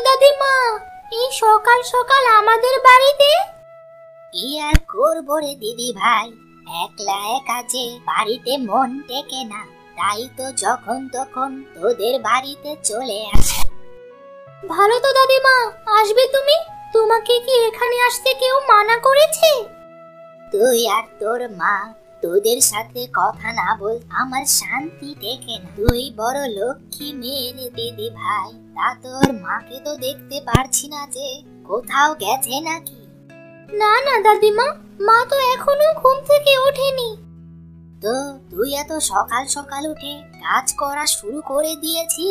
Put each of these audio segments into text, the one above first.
দাদিমা, এই সকাল সকাল আমাদের বাড়িতে? কি আর করবো রে দিদি ভাই, একলা একা যে বাড়িতে মন টেকে না, তাই তো যখন তখন তোদের বাড়িতে চলে আসে। ভালো তো দাদিমা, আসবে তুমি। তোমাকে কি এখানে আসতে কেউ মানা করেছে? তুই আর তোর মা তোদের সাথে কথা না বল আমার শান্তি টেকে না। তুই বড় লক্ষ্মী মেয়ে রে দিদি ভাই, তা তোর মাকে তো দেখতে পারছি না, যে কোথাও গেছে নাকি? না না দাদিমা, মা তো এখনো ঘুম থেকে ওঠেনি। তো তুই এত সকাল সকাল উঠে কাজ করা শুরু করে দিয়েছি?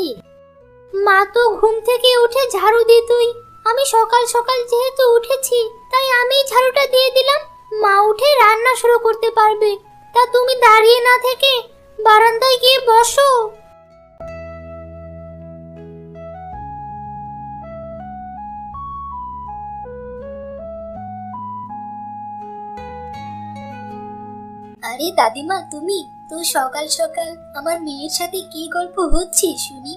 মা তো ঘুম থেকে উঠে ঝাড়ু দিতই, আমি সকাল সকাল যেহেতু উঠেছি তাই আমি ঝাড়ুটা দিয়ে দিলাম। মা উঠে রান্না শুরু করতে পারবে। তা তুমি দাঁড়িয়ে না থেকে বারান্দায় গিয়ে বসো। আরে দাদিমা, তুমি তো সকাল সকাল আমার মেয়ের সাথে কি গল্প হচ্ছে শুনি?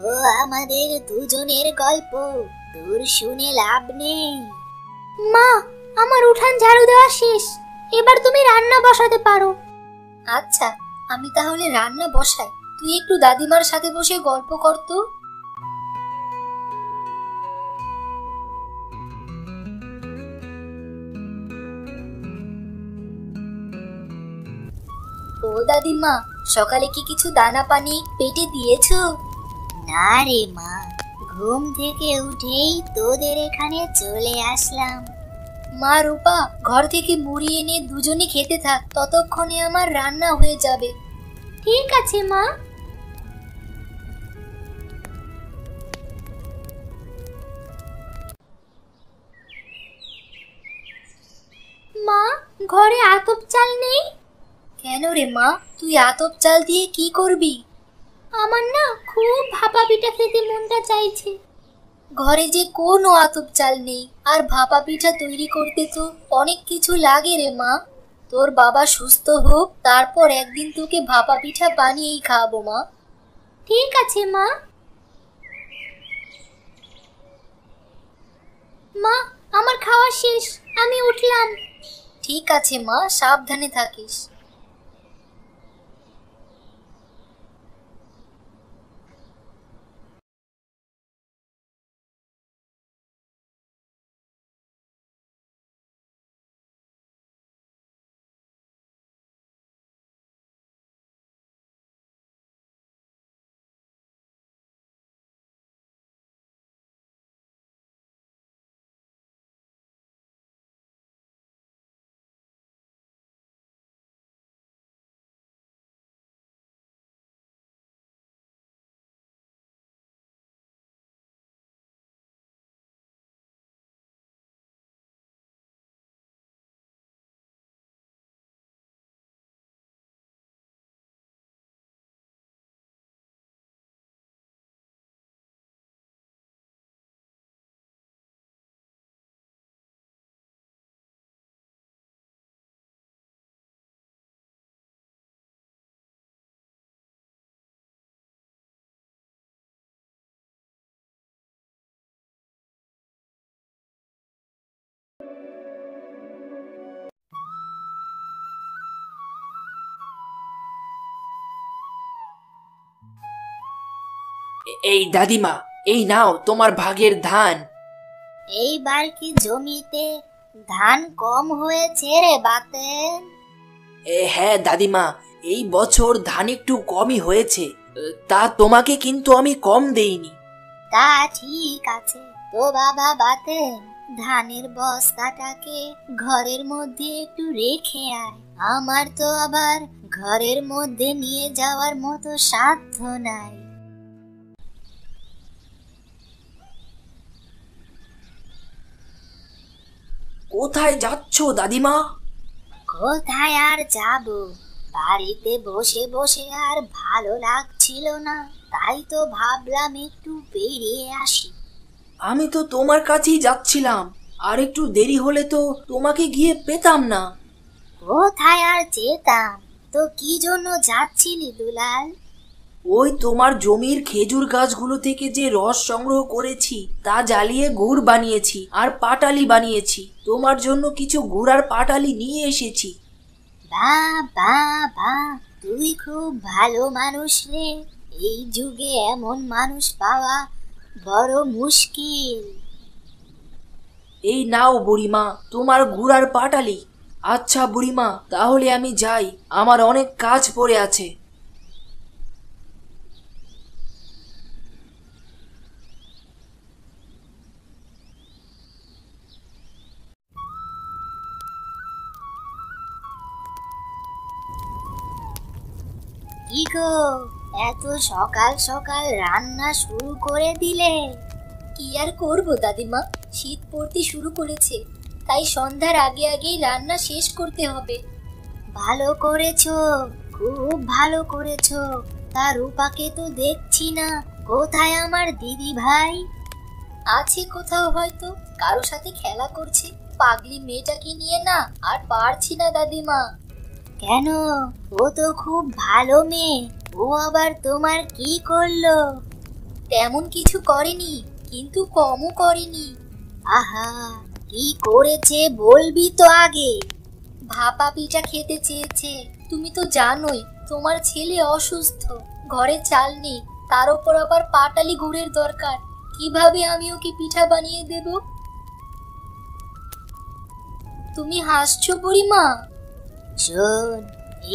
ও আমাদের দুজনের গল্প, তোর শুনে লাভ নেই। মা, আমার উঠান ঝাড়ু দেওয়া শেষ, এবার তুমি রান্না বসাতে পারো। আচ্ছা, আমি তাহলে রান্না বসাই, তুই একটু দাদিমার সাথে বসে গল্প কর তো। ও দাদিমা, সকালে কি কিছু দানা পানি পেটে দিয়েছো? না রে মা, ঘুম থেকে উঠেই তোদের এখানে চলে আসলাম। মা রূপা, ঘর থেকে মুড়ি এনে দুজনে খেতে থাক, ততক্ষণে আমার রান্না হয়ে যাবে। ঠিক আছে মা। মা, ঘরে আতপ চাল নেই? কেন রে মা, তুই আতপ চাল দিয়ে কি করবি? আমার না খুব ভাপা পিঠা খেতে মনটা চাইছে। ঘরে যে কোনো আতপ চাল নেই, আর ভাপা পিঠা তৈরি করতে তো অনেক কিছু লাগে রে মা। তোর বাবা সুস্থ হোক, তারপর একদিন তোকে ভাপা পিঠা বানিয়েই খাওয়াবো মা। ঠিক আছে মা। মা, আমার খাওয়া শেষ, আমি উঠলাম। ঠিক আছে মা, সাবধানে থাকিস। এই দাদিমা, এই নাও তোমার ভাগের ধান। এইবার কি জমিতে ধান কম হয়েছে রে বাতেন? হ্যাঁ দাদিমা, এই বছর ধান একটু কমই হয়েছে। তা তোমাকে কিন্তু আমি কম দেইনি। তা ঠিক আছে তো বাবা বাতেন, ধানের বস্তাটাকে ঘরের মধ্যে একটু রেখে আয়। আমার তো আবার ঘরের মধ্যে নিয়ে যাওয়ার মতো সাধ্য নাই। কোথায় যাচ্ছ দাদিমা? কোথায় আর যাব, বাড়িতে বসে বসে আর ভালো লাগছিল না, তাই তো ভাবলাম একটু বেরিয়ে আসি। আমি তো তোমার কাছেই যাচ্ছিলাম, আর একটু দেরি হলে তো তোমাকে গিয়ে পেতাম না। কোথায় আর যেতাম, তো কি জন্য যাচ্ছিলি দুলাল? ওই তোমার জমির খেজুর গাছগুলো থেকে যে রস সংগ্রহ করেছি তা জ্বালিয়ে গুড় বানিয়েছি আর পাটালি বানিয়েছি। তোমার জন্য কিছু গুড় আর পাটালি নিয়ে এসেছি। বা তুই খুব ভালো মানুষ রে। এই যুগে এমন মানুষ পাওয়া বড় মুশকিল। এই নাও বুড়িমা তোমার গুড় আর পাটালি। আচ্ছা বুড়িমা, তাহলে আমি যাই, আমার অনেক কাজ পড়ে আছে। কি গো, এত সকাল সকাল রান্না শুরু করে দিলে? কি আর করবো দাদিমা, শীত পড়তে শুরু করেছে, তাই সন্ধ্যার আগে আগেই রান্না শেষ করতে হবে। ভালো করেছো, খুব ভালো করেছো। তার রূপাকে তো দেখছি না, কোথায় আমার দিদি ভাই? আছে কোথাও, হয়তো কারো সাথে খেলা করছে। পাগলি মেয়েটাকে নিয়ে না আর পারছি না দাদিমা। কেন, ও তো খুব ভালো মেয়ে, ও আবার তোমার কি করলো? তেমন কিছু করেনি, কিন্তু কমও করেনি। আহা, কি করেছে বলবি তো আগে। ভাপা পিঠা খেতে চেয়েছে। তুমি তো জানোই তোমার ছেলে অসুস্থ, ঘরে চাল নেই, তার উপর আবার পাটালি গুড়ের দরকার। কিভাবে আমি ওকে পিঠা বানিয়ে দেব? তুমি হাসছো বুড়িমা? শোন,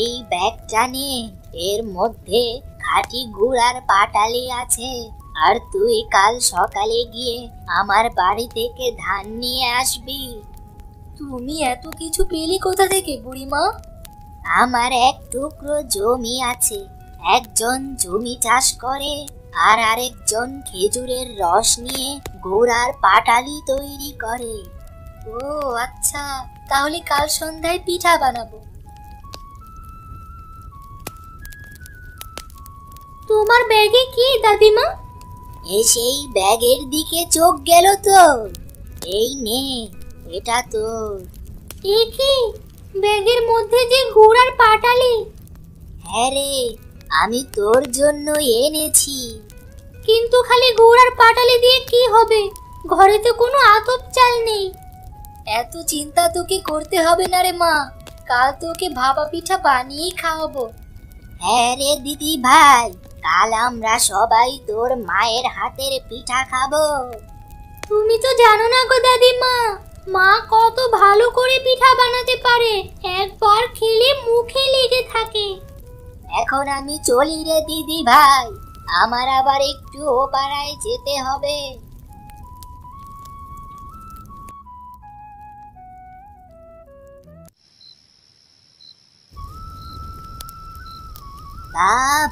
এই ব্যাগটা নে, এর মধ্যে খাঁটি গুড় আর পাটালি আছে। আর তুই কাল সকালে গিয়ে আমার বাড়ি থেকে ধান নিয়ে আসবি। তুমি এত কিছু পেলে কোথা থেকে বুড়িমা? আমার এক টুকরো জমি আছে, একজন জমি চাষ করে আর আরেকজন খেজুরের রস নিয়ে গুড় আর পাটালি তৈরি করে। ও আচ্ছা, তাহলে কাল সন্ধ্যায় পিঠা বানাবো। তোমার ব্যাগে কি দাদিমা? সেই ব্যাগের দিকে চোখ গেল তো। এই নে, এটা তোর। এ কি, ব্যাগের মধ্যে যে গুড় আর পাটালি! হ্যাঁ রে, আমি তোর জন্য এনেছি। কিন্তু খালি গুড় আর পাটালি দিয়ে কি হবে? ঘরে তো কোনো আতপ চাল নেই। এত চিন্তা তোকে করতে হবে না রে মা, কাল তোকে ভাপা পিঠা বানিয়েই খাওয়াবো। হ্যাঁ রে দিদি ভাই, কাল আমরা সবাই তোর মায়ের হাতের পিঠা খাবো। তুমি তো জানো না গো দাদিমা, মা কত ভালো করে পিঠা বানাতে পারে, একবার খেলে মুখে লেগে থাকে। এখন আমি চলি রে দিদি ভাই, আমার আবার একটু ও পাড়ায় যেতে হবে।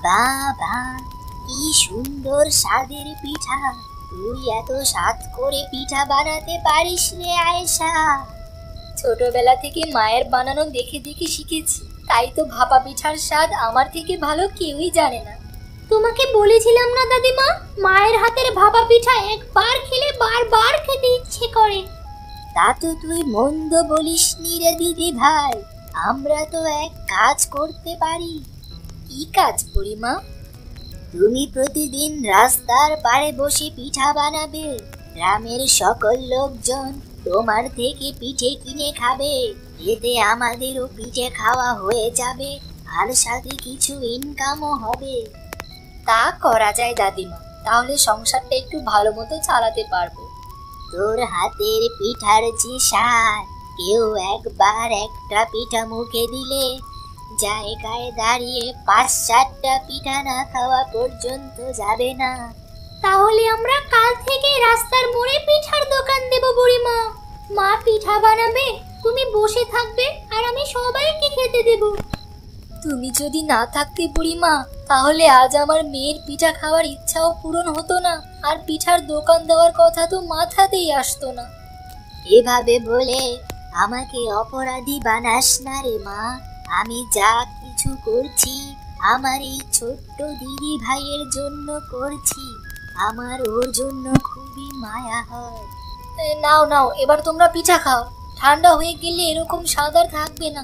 বা, কি সুন্দর স্বাদের পিঠা। তুই এত স্বাদ করে পিঠা বানাতে পারিস রে আয়েশা? ছোটবেলা থেকে মায়ের বানানো দেখে দেখে শিখেছি, তাই তো ভাপা পিঠার স্বাদ আমার থেকে ভালো কেউই জানে না। তোমাকে বলেছিলাম না দাদিমা, মায়ের হাতের ভাপা পিঠা একবার খেলে বারবার খেতে ইচ্ছে করে। তা তো তুই মন্দ বলিসনি রে দিদি ভাই, আমরা তো এক কাজ করতে পারি। কি কাজ বুড়িমা? তুমি প্রতিদিন রাস্তার পাড়ে বসে পিঠা বানাবে, গ্রামের সকল লোকজন তোমার থেকে পিঠে কিনে খাবে। এতে আমাদেরও পিঠে খাওয়া হয়ে যাবে, আর সাথে কিছু ইনকামও হবে। তা করা যায় দাদিমা, তাহলে সংসারটা একটু ভালো মতো চালাতে পারবো। তোর হাতের পিঠার যে স্বাদ, কেউ একবার একটা পিঠা মুখে দিলে জায়গায় দাঁড়িয়ে ৫-৭টা পিঠা না খাওয়া পর্যন্ত যাবে না। তাহলে আমরা কাল থেকে রাস্তার মোড়ে পিঠার দোকান দেব বুড়িমা। মা পিঠা বানাবে, তুমি বসে থাকবে, আর আমি সবাইকে খেতে দেব। তুমি যদি না থাকতে বুড়িমা, তাহলে আজ আমার মেয়ের পিঠা খাওয়ার ইচ্ছাও পূরণ হতো না, আর পিঠার দোকান দেওয়ার কথা তো মাথাতেই আসতো না। এভাবে বলে আমাকে অপরাধী বানাস না রে মা। আমি যা কিছু করছি আমার এই ছোট্ট দিদি ভাইয়ের জন্য করছি। আমার ওর জন্য খুবই মায়া হয়। নাও নাও, এবার তোমরা পিঠা খাও, ঠান্ডা হয়ে গেলে এরকম স্বাদ আর থাকবে না।